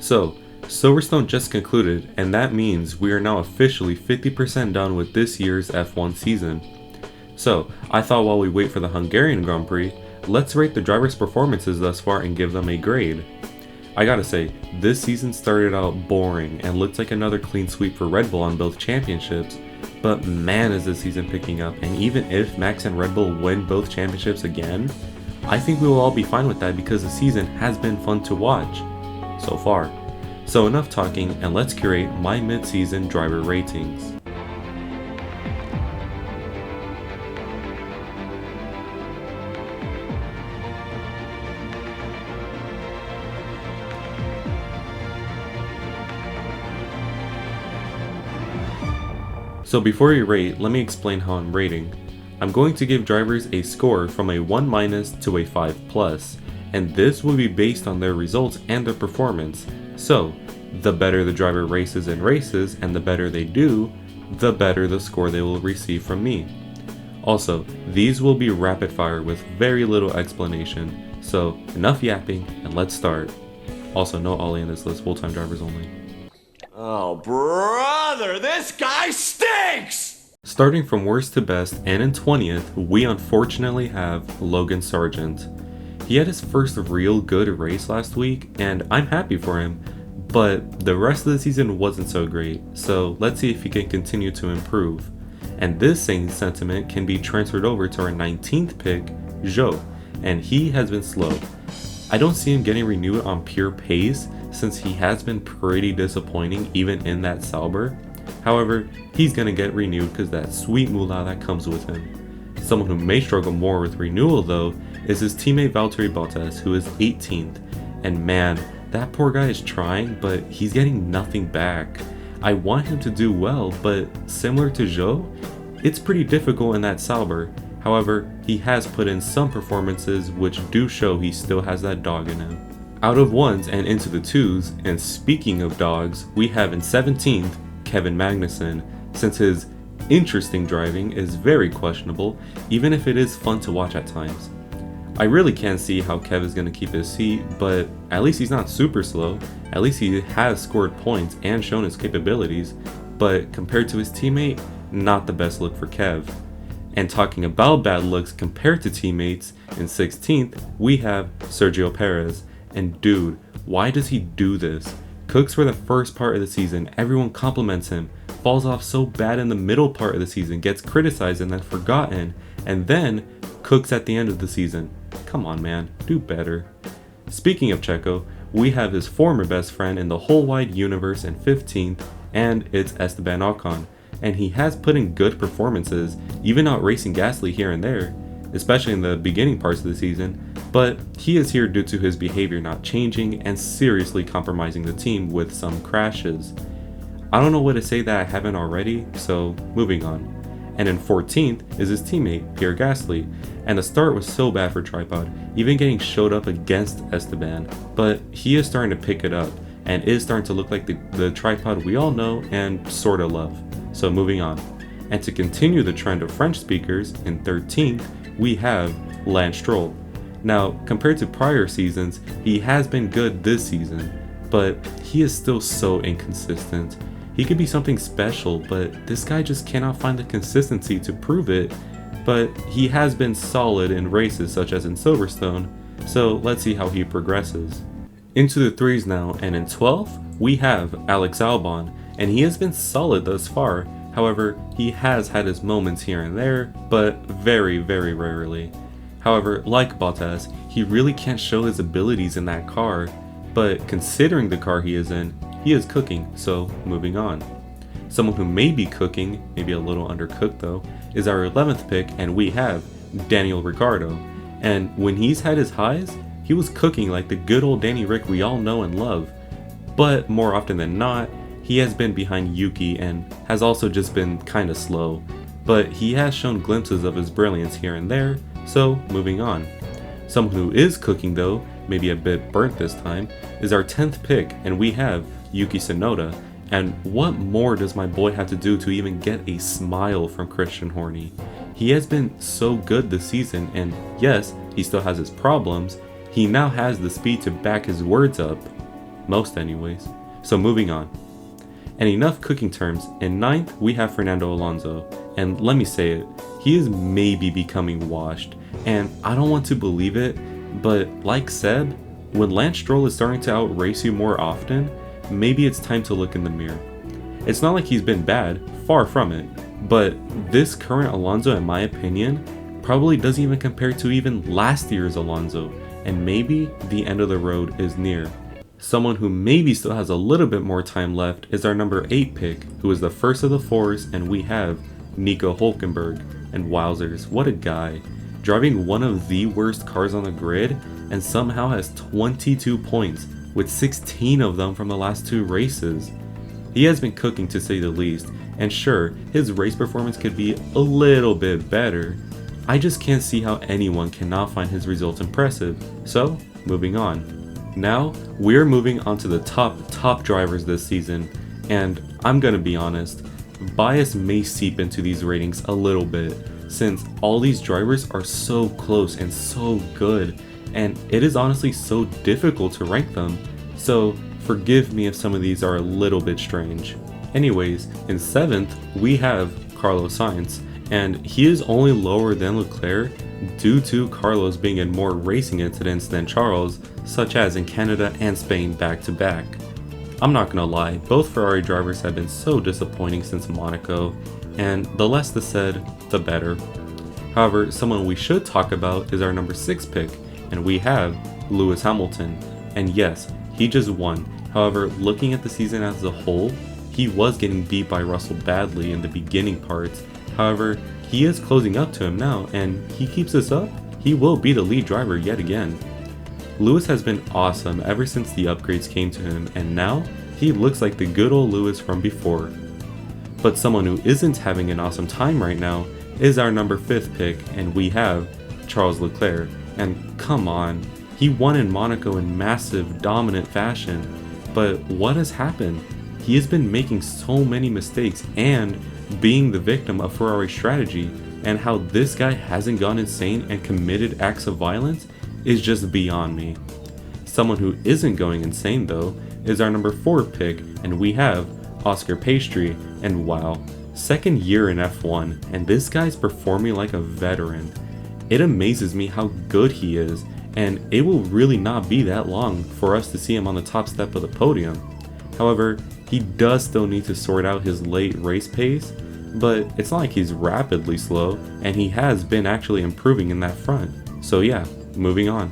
So, Silverstone just concluded, and that means we are now officially 50% done with this year's F1 season. So, I thought while we wait for the Hungarian Grand Prix, let's rate the drivers' performances thus far and give them a grade. I gotta say, this season started out boring and looked like another clean sweep for Red Bull on both championships, but man is this season picking up, and even if Max and Red Bull win both championships again, I think we will all be fine with that because the season has been fun to watch so far. So enough talking, and let's curate my mid-season driver ratings. So before we rate, let me explain how I'm rating. I'm going to give drivers a score from a 1- to a 5+, and this will be based on their results and their performance. So, the better the driver races and races, and the better they do, the better the score they will receive from me. Also, these will be rapid fire with very little explanation, so enough yapping and let's start. Also, no Ollie in this list, full-time drivers only. Oh, brother, this guy stinks! Starting from worst to best, and in 20th, we unfortunately have Logan Sargent. He had his first real good race last week, and I'm happy for him, but the rest of the season wasn't so great, so let's see if he can continue to improve. And this same sentiment can be transferred over to our 19th pick, Zhou, and he has been slow. I don't see him getting renewed on pure pace, since he has been pretty disappointing even in that Sauber. However, he's gonna get renewed because that sweet moolah that comes with him. Someone who may struggle more with renewal though is his teammate Valtteri Bottas, who is 18th, and man, that poor guy is trying, but he's getting nothing back. I want him to do well, but similar to Zhou, it's pretty difficult in that Sauber. However, he has put in some performances which do show he still has that dog in him. Out of ones and into the twos, and speaking of dogs, we have in 17th, Kevin Magnussen, since his interesting driving is very questionable, even if it is fun to watch at times. I really can't see how Kev is going to keep his seat, but at least he's not super slow, at least he has scored points and shown his capabilities, but compared to his teammate, not the best look for Kev. And talking about bad looks compared to teammates, in 16th, we have Sergio Perez. And dude, why does he do this? Cooks for the first part of the season, everyone compliments him, falls off so bad in the middle part of the season, gets criticized and then forgotten, and then cooks at the end of the season. Come on man, do better. Speaking of Checo, we have his former best friend in the whole wide universe in 15th, and it's Esteban Ocon. And he has put in good performances, even outracing Gasly here and there, especially in the beginning parts of the season, but he is here due to his behavior not changing and seriously compromising the team with some crashes. I don't know what to say that I haven't already, so moving on. And in 14th is his teammate, Pierre Gasly, and the start was so bad for Tripod, even getting showed up against Esteban, but he is starting to pick it up, and is starting to look like the Tripod we all know and sorta love. So moving on. And to continue the trend of French speakers, in 13th, we have Lance Stroll. Now, compared to prior seasons, he has been good this season, but he is still so inconsistent. He could be something special, but this guy just cannot find the consistency to prove it, but he has been solid in races such as in Silverstone, so let's see how he progresses. Into the threes now, and in 12th, we have Alex Albon, and he has been solid thus far. However, he has had his moments here and there, but very, very rarely. However, like Bottas, he really can't show his abilities in that car, but considering the car he is in, he is cooking, so moving on. Someone who may be cooking, maybe a little undercooked though, is our 11th pick, and we have Daniel Ricciardo. And when he's had his highs, he was cooking like the good old Danny Rick we all know and love. But more often than not, he has been behind Yuki and has also just been kinda slow. But he has shown glimpses of his brilliance here and there, so moving on. Someone who is cooking though, maybe a bit burnt this time, is our 10th pick, and we have Yuki Tsunoda. And what more does my boy have to do to even get a smile from Christian Horner? He has been so good this season, and yes, he still has his problems, he now has the speed to back his words up. most anyways. So moving on. And enough cooking terms, in 9th we have Fernando Alonso, and let me say it, he is maybe becoming washed, and I don't want to believe it, but like Seb, when Lance Stroll is starting to outrace you more often, maybe it's time to look in the mirror. It's not like he's been bad, far from it, but this current Alonso, in my opinion, probably doesn't even compare to even last year's Alonso, and maybe the end of the road is near. Someone who maybe still has a little bit more time left is our number 8 pick, who is the first of the fours, and we have Nico Hülkenberg. And wowzers, what a guy. Driving one of the worst cars on the grid, and somehow has 22 points, with 16 of them from the last 2 races. He has been cooking to say the least, and sure, his race performance could be a little bit better. I just can't see how anyone cannot find his results impressive, so moving on. Now, we're moving on to the top drivers this season, and I'm gonna be honest, bias may seep into these ratings a little bit, since all these drivers are so close and so good, and it is honestly so difficult to rank them, so forgive me if some of these are a little bit strange. Anyways, in 7th, we have Carlos Sainz, and he is only lower than Leclerc due to Carlos being in more racing incidents than Charles, such as in Canada and Spain back to back. I'm not gonna lie, both Ferrari drivers have been so disappointing since Monaco, and the less the said, the better. However, someone we should talk about is our number 6 pick, and we have Lewis Hamilton. And yes, he just won. However, looking at the season as a whole, he was getting beat by Russell badly in the beginning parts. However, he is closing up to him now, and he keeps this up, he will be the lead driver yet again. Lewis has been awesome ever since the upgrades came to him, and now he looks like the good old Lewis from before. But someone who isn't having an awesome time right now is our number 5th pick, and we have Charles Leclerc. And come on, he won in Monaco in massive, dominant fashion, but what has happened? He has been making so many mistakes and being the victim of Ferrari strategy, and how this guy hasn't gone insane and committed acts of violence is just beyond me. Someone who isn't going insane though is our number 4 pick, and we have Oscar Piastri, and wow, 2nd year in F1, and this guy's performing like a veteran. It amazes me how good he is, and it will really not be that long for us to see him on the top step of the podium. However, he does still need to sort out his late race pace, but it's not like he's rapidly slow, and he has been actually improving in that front. So yeah, moving on.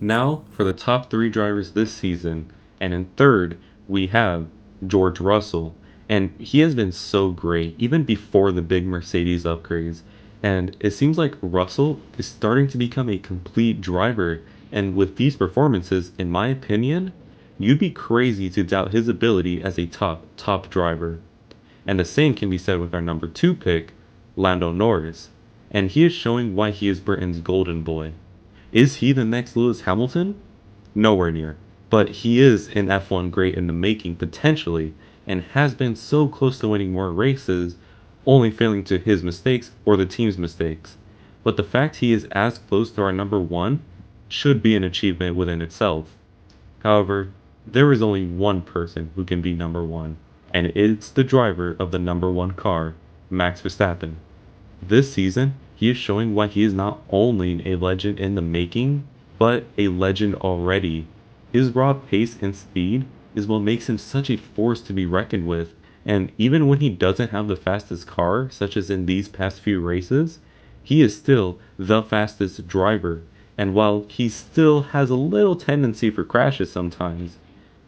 Now for the top 3 drivers this season, and in 3rd we have George Russell, and he has been so great even before the big Mercedes upgrades, and it seems like Russell is starting to become a complete driver, and with these performances, in my opinion, you'd be crazy to doubt his ability as a top driver. And the same can be said with our number 2 pick, Lando Norris, and he is showing why he is Britain's golden boy. Is he the next Lewis Hamilton? Nowhere near, but he is an F1 great in the making potentially, and has been so close to winning more races, only failing to his mistakes or the team's mistakes. But the fact he is as close to our number 1 should be an achievement within itself. However, there is only one person who can be number 1, and it's the driver of the number 1 car, Max Verstappen. This season, he is showing why he is not only a legend in the making, but a legend already. His raw pace and speed is what makes him such a force to be reckoned with, and even when he doesn't have the fastest car, such as in these past few races, he is still the fastest driver, and while he still has a little tendency for crashes sometimes,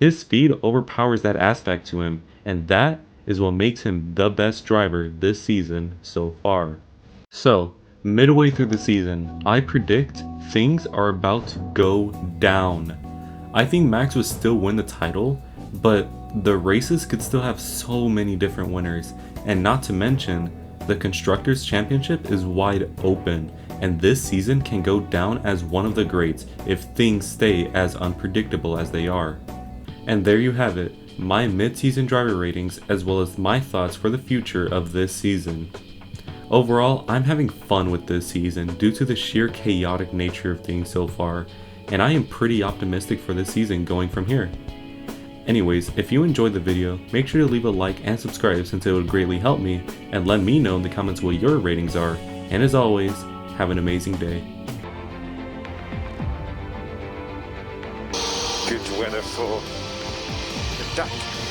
his speed overpowers that aspect to him, and that is what makes him the best driver this season so far. So, midway through the season, I predict things are about to go down. I think Max would still win the title, but the races could still have so many different winners, and not to mention, the Constructors' Championship is wide open, and this season can go down as one of the greats if things stay as unpredictable as they are. And there you have it, my mid-season driver ratings as well as my thoughts for the future of this season. Overall, I'm having fun with this season due to the sheer chaotic nature of things so far, and I am pretty optimistic for this season going from here. Anyways, if you enjoyed the video, make sure to leave a like and subscribe since it would greatly help me, and let me know in the comments what your ratings are, and as always, have an amazing day. Good weather for the duck.